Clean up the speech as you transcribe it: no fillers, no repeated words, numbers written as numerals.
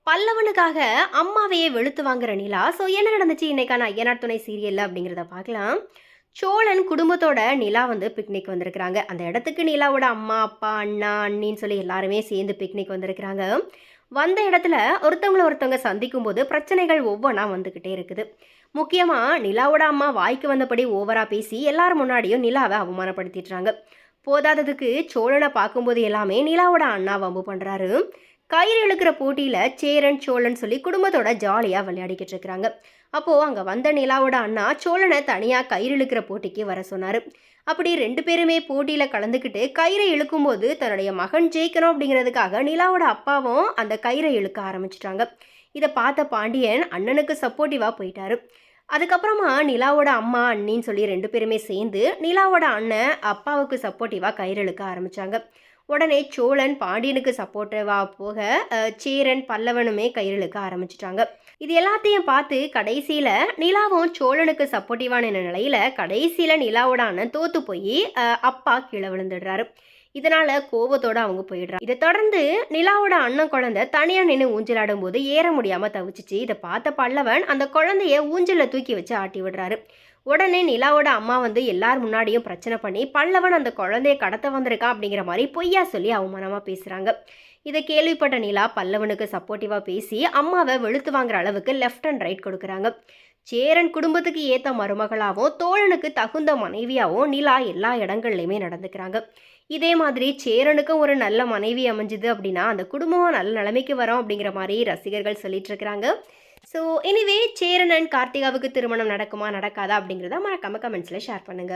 பல்லவனுக்காக அம்மாவையே வெளுத்து வாங்குற நிலா. ஸோ என்ன நடந்துச்சு இன்னைக்கான ஐயனார் துணை சீரியல்ல அப்படிங்கிறத பார்க்கலாம். சோழன் குடும்பத்தோட நிலா வந்து பிக்னிக் வந்திருக்கிறாங்க. அந்த இடத்துக்கு நிலாவோட அம்மா, அப்பா, அண்ணா, அண்ணின்னு சொல்லி எல்லாருமே சேர்ந்து பிக்னிக் வந்திருக்கிறாங்க. வந்த இடத்துல ஒருத்தவங்க சந்திக்கும் போது பிரச்சனைகள் ஒவ்வொன்றா வந்துக்கிட்டே இருக்குது. முக்கியமாக நிலாவோட அம்மா வாய்க்கு வந்தபடி ஓவரா பேசி எல்லாரும் முன்னாடியும் நிலாவை அவமானப்படுத்திடுறாங்க. போதாததுக்கு சோழனை பார்க்கும்போது எல்லாமே நிலாவோட அண்ணா வம்பு பண்ணுறாரு. கயிறு இழுக்கிற போட்டியில் சேரன் சோழன் சொல்லி குடும்பத்தோட ஜாலியாக விளையாடிக்கிட்டு இருக்கிறாங்க. அப்போது அங்கே வந்த நிலாவோட அண்ணா சோழனை தனியாக கயிறு இழுக்கிற போட்டிக்கு வர சொன்னார். அப்படி ரெண்டு பேருமே போட்டியில் கலந்துக்கிட்டு கயிறை இழுக்கும்போது தன்னுடைய மகன் ஜெயிக்கணும் அப்படிங்கிறதுக்காக நிலாவோட அப்பாவும் அந்த கயிறை இழுக்க ஆரம்பிச்சிட்டாங்க. இதை பார்த்த பாண்டியன் அண்ணனுக்கு சப்போர்ட்டிவாக போயிட்டாரு. அதுக்கப்புறமா நிலாவோட அம்மா அண்ணின்னு சொல்லி ரெண்டு பேருமே சேர்ந்து நிலாவோட அண்ணன் அப்பாவுக்கு சப்போர்ட்டிவாக கயிறு இழுக்க ஆரம்பித்தாங்க. உடனே சோழன் பாண்டியனுக்கு சப்போர்ட்டிவாக போக சேரன் பல்லவனுமே கயிறு இழுக்க ஆரம்பிச்சிட்டாங்க. இது எல்லாத்தையும் பார்த்து கடைசியில் நிலாவும் சோழனுக்கு சப்போர்ட்டிவான நிலையில் கடைசியில் நிலாவோட அண்ணன் தோற்று போய் அப்பா கீழே விழுந்துடுறாரு. இதனால் கோபத்தோடு அவங்க போயிடுறாங்க. இதை தொடர்ந்து நிலாவோட அண்ணன் குழந்தை தனியாக நின்று ஊஞ்சலாடும் போது ஏற முடியாமல் தவிச்சிச்சு. இதை பார்த்த பல்லவன் அந்த குழந்தைய ஊஞ்சலில் தூக்கி வச்சு ஆட்டி விடுறாரு. உடனே நிலாவோட அம்மா வந்து எல்லார் முன்னாடியும் பிரச்சனை பண்ணி பல்லவன் அந்த குழந்தைய கடத்த வந்திருக்கான் அப்படிங்கிற மாதிரி பொய்யா சொல்லி அவமானமாக பேசுகிறாங்க. இதை கேள்விப்பட்ட நிலா பல்லவனுக்கு சப்போர்ட்டிவாக பேசி அம்மாவை வெளுத்து வாங்குற அளவுக்கு லெஃப்ட் அண்ட் ரைட் கொடுக்குறாங்க. சேரன் குடும்பத்துக்கு ஏற்ற மருமகளாகவும் தோழனுக்கு தகுந்த மனைவியாகவும் நிலா எல்லா இடங்கள்லையுமே நடந்துக்கிறாங்க. இதே மாதிரி சேரனுக்கும் ஒரு நல்ல மனைவி அமைஞ்சுது அப்படின்னா அந்த குடும்பம் நல்ல நிலைமைக்கு வரும் அப்படிங்கிற மாதிரி ரசிகர்கள் சொல்லிட்டு இருக்கிறாங்க. ஸோ எனிவே சேரன் அண்ட் கார்த்திகாவுக்கு திருமணம் நடக்குமா நடக்காதா அப்படிங்கிறத மறக்காம கமெண்ட்ஸில் ஷேர் பண்ணுங்கள்.